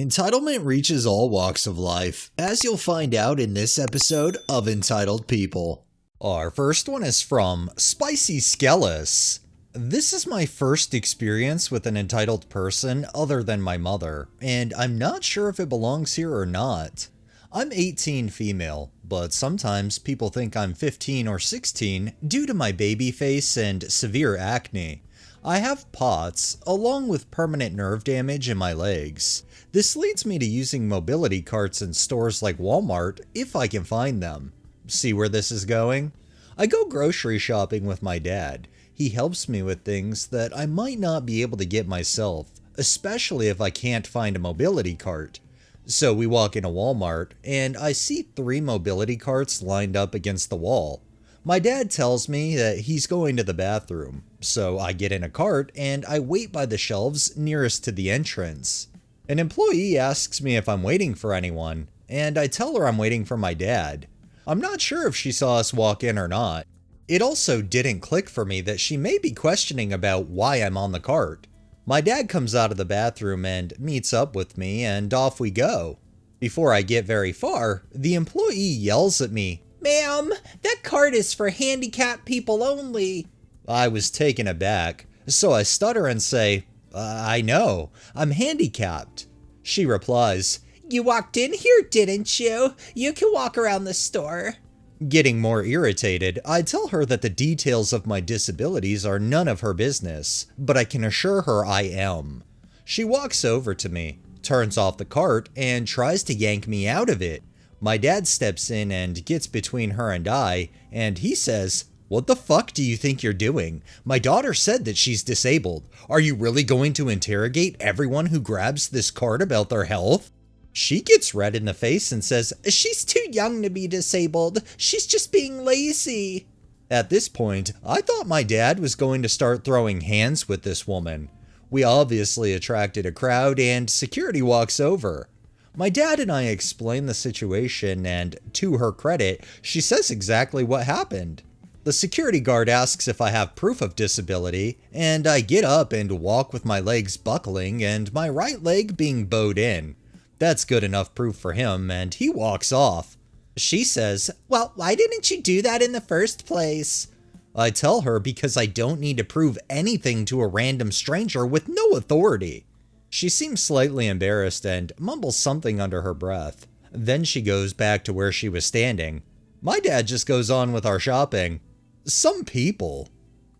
Entitlement reaches all walks of life, as you'll find out in this episode of Entitled People. Our first one is from Spicy Skellis. This is my first experience with an entitled person other than my mother, and I'm not sure if it belongs here or not. I'm 18 female, but sometimes people think I'm 15 or 16 due to my baby face and severe acne. I have POTS, along with permanent nerve damage in my legs. This leads me to using mobility carts in stores like Walmart if I can find them. See where this is going? I go grocery shopping with my dad. He helps me with things that I might not be able to get myself, especially if I can't find a mobility cart. So we walk into Walmart, and I see 3 mobility carts lined up against the wall. My dad tells me that he's going to the bathroom, so I get in a cart and I wait by the shelves nearest to the entrance. An employee asks me if I'm waiting for anyone, and I tell her I'm waiting for my dad. I'm not sure if she saw us walk in or not. It also didn't click for me that she may be questioning about why I'm on the cart. My dad comes out of the bathroom and meets up with me, and off we go. Before I get very far, the employee yells at me, "Ma'am, that cart is for handicapped people only." I was taken aback, so I stutter and say, I know, I'm handicapped. She replies, "You walked in here, didn't you? You can walk around the store." Getting more irritated, I tell her that the details of my disabilities are none of her business, but I can assure her I am. She walks over to me, turns off the cart, and tries to yank me out of it. My dad steps in and gets between her and I, and he says, "What the fuck do you think you're doing? My daughter said that she's disabled. Are you really going to interrogate everyone who grabs this cart about their health?" She gets red in the face and says, "She's too young to be disabled. She's just being lazy." At this point, I thought my dad was going to start throwing hands with this woman. We obviously attracted a crowd, and security walks over. My dad and I explain the situation, and to her credit, she says exactly what happened. The security guard asks if I have proof of disability, and I get up and walk with my legs buckling and my right leg being bowed in. That's good enough proof for him, and he walks off. She says, "Well, why didn't you do that in the first place?" I tell her because I don't need to prove anything to a random stranger with no authority. She seems slightly embarrassed and mumbles something under her breath. Then she goes back to where she was standing. My dad just goes on with our shopping. Some people.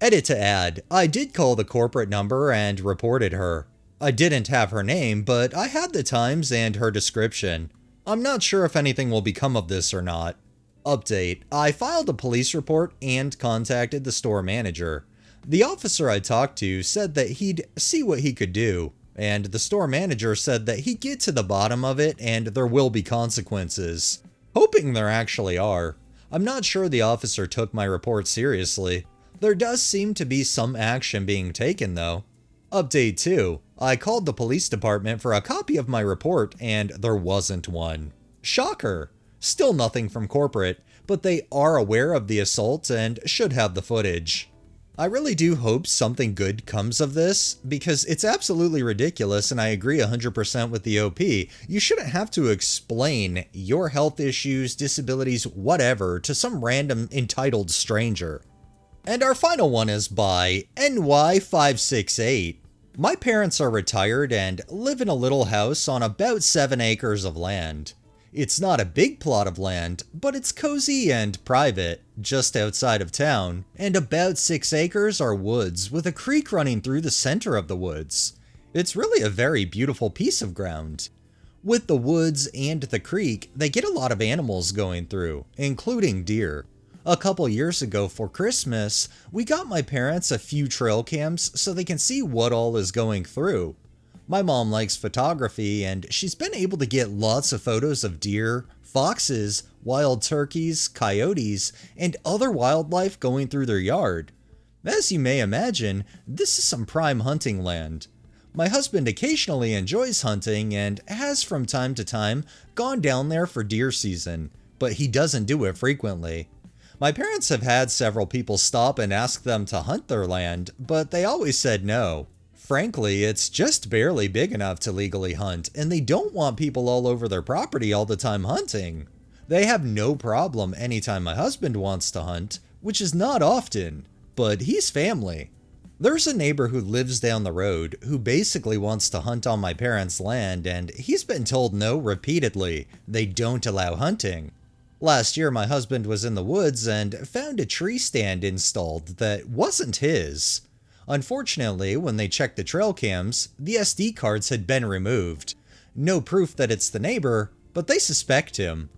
Edit to add, I did call the corporate number and reported her. I didn't have her name, but I had the times and her description. I'm not sure if anything will become of this or not. Update, I filed a police report and contacted the store manager. The officer I talked to said that he'd see what he could do, and the store manager said that he'd get to the bottom of it and there will be consequences. Hoping there actually are. I'm not sure the officer took my report seriously. There does seem to be some action being taken though. Update 2. I called the police department for a copy of my report and there wasn't one. Shocker. Still nothing from corporate, but they are aware of the assault and should have the footage. I really do hope something good comes of this, because it's absolutely ridiculous and I agree 100% with the OP. You shouldn't have to explain your health issues, disabilities, whatever, to some random entitled stranger. And our final one is by NY568. My parents are retired and live in a little house on about 7 acres of land. It's not a big plot of land, but it's cozy and private, just outside of town, and about 6 acres are woods with a creek running through the center of the woods. It's really a very beautiful piece of ground. With the woods and the creek, they get a lot of animals going through, including deer. A couple years ago for Christmas, we got my parents a few trail cams so they can see what all is going through. My mom likes photography and she's been able to get lots of photos of deer, foxes, wild turkeys, coyotes, and other wildlife going through their yard. As you may imagine, this is some prime hunting land. My husband occasionally enjoys hunting and has from time to time gone down there for deer season, but he doesn't do it frequently. My parents have had several people stop and ask them to hunt their land, but they always said no. frankly, it's just barely big enough to legally hunt, and they don't want people all over their property all the time hunting. They have no problem anytime my husband wants to hunt, which is not often, but he's family. There's a neighbor who lives down the road who basically wants to hunt on my parents' land, and he's been told no repeatedly. They don't allow hunting. Last year, my husband was in the woods and found a tree stand installed that wasn't his. Unfortunately, when they checked the trail cams, the SD cards had been removed. No proof that it's the neighbor, but they suspect him.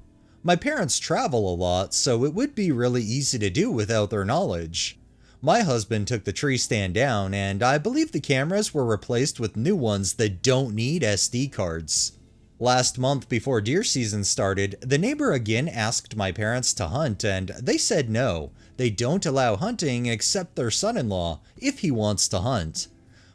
My parents travel a lot, so it would be really easy to do without their knowledge. My husband took the tree stand down, and I believe the cameras were replaced with new ones that don't need SD cards. Last month before deer season started, the neighbor again asked my parents to hunt, and they said no. They don't allow hunting except their son-in-law, if he wants to hunt.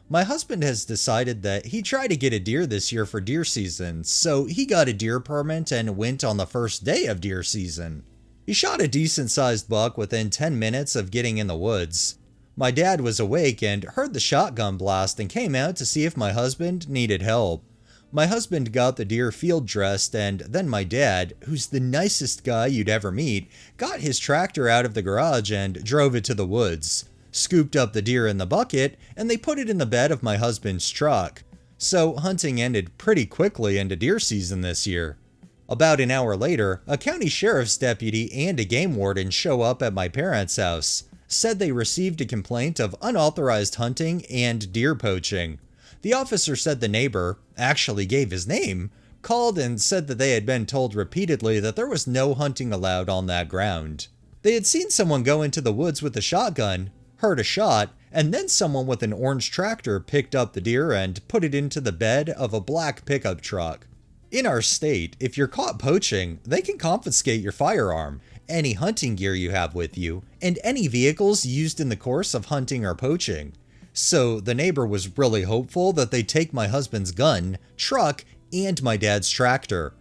My husband has decided that he tried to get a deer this year for deer season, so he got a deer permit and went on the first day of deer season. He shot a decent-sized buck within 10 minutes of getting in the woods. My dad was awake and heard the shotgun blast and came out to see if my husband needed help. My husband got the deer field dressed, and then my dad, who's the nicest guy you'd ever meet, got his tractor out of the garage and drove it to the woods, scooped up the deer in the bucket, and they put it in the bed of my husband's truck. So hunting ended pretty quickly into deer season this year. About an hour later, a county sheriff's deputy and a game warden show up at my parents' house, said they received a complaint of unauthorized hunting and deer poaching. The officer said the neighbor, actually gave his name, called and said that they had been told repeatedly that there was no hunting allowed on that ground. They had seen someone go into the woods with a shotgun, heard a shot, and then someone with an orange tractor picked up the deer and put it into the bed of a black pickup truck. In our state, if you're caught poaching, they can confiscate your firearm, any hunting gear you have with you, and any vehicles used in the course of hunting or poaching. So the neighbor was really hopeful that they'd take my husband's gun, truck, and my dad's tractor.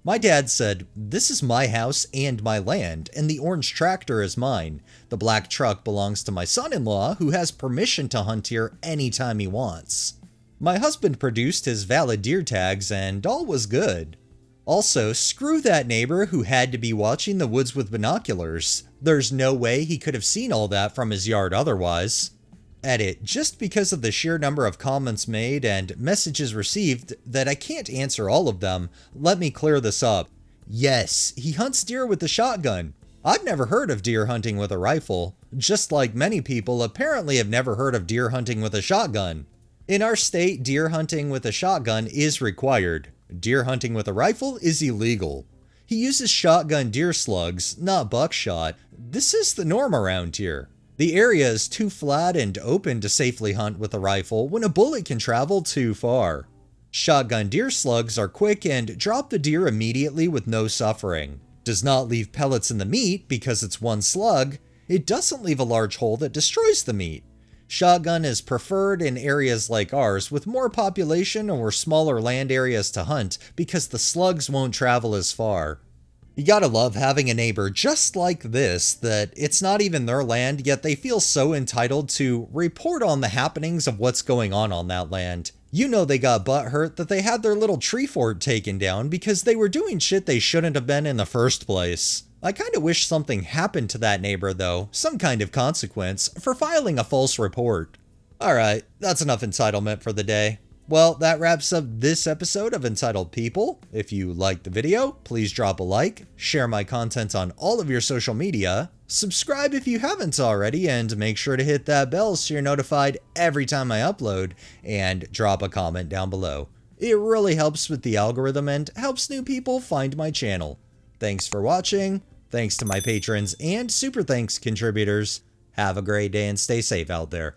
My dad said, "This is my house and my land, and the orange tractor is mine. The black truck belongs to my son-in-law, who has permission to hunt here anytime he wants." My husband produced his valid deer tags, and all was good. Also, screw that neighbor who had to be watching the woods with binoculars. There's no way he could have seen all that from his yard otherwise. Edit, just because of the sheer number of comments made and messages received that I can't answer all of them, let me clear this up. Yes, he hunts deer with a shotgun. I've never heard of deer hunting with a rifle, just like many people apparently have never heard of deer hunting with a shotgun. In our state, deer hunting with a shotgun is required. Deer hunting with a rifle is illegal. He uses shotgun deer slugs, not buckshot. This is the norm around here. The area is too flat and open to safely hunt with a rifle when a bullet can travel too far. Shotgun deer slugs are quick and drop the deer immediately with no suffering. Does not leave pellets in the meat because it's one slug. It doesn't leave a large hole that destroys the meat. Shotgun is preferred in areas like ours with more population or smaller land areas to hunt because the slugs won't travel as far. You gotta love having a neighbor just like this that it's not even their land, yet they feel so entitled to report on the happenings of what's going on that land. You know they got butthurt that they had their little tree fort taken down because they were doing shit they shouldn't have been in the first place. I kinda wish something happened to that neighbor though, some kind of consequence, for filing a false report. Alright, that's enough entitlement for the day. Well, that wraps up this episode of Entitled People. If you liked the video, please drop a like, share my content on all of your social media, subscribe if you haven't already, and make sure to hit that bell so you're notified every time I upload, and drop a comment down below. It really helps with the algorithm and helps new people find my channel. Thanks for watching, thanks to my patrons and super thanks contributors. Have a great day and stay safe out there.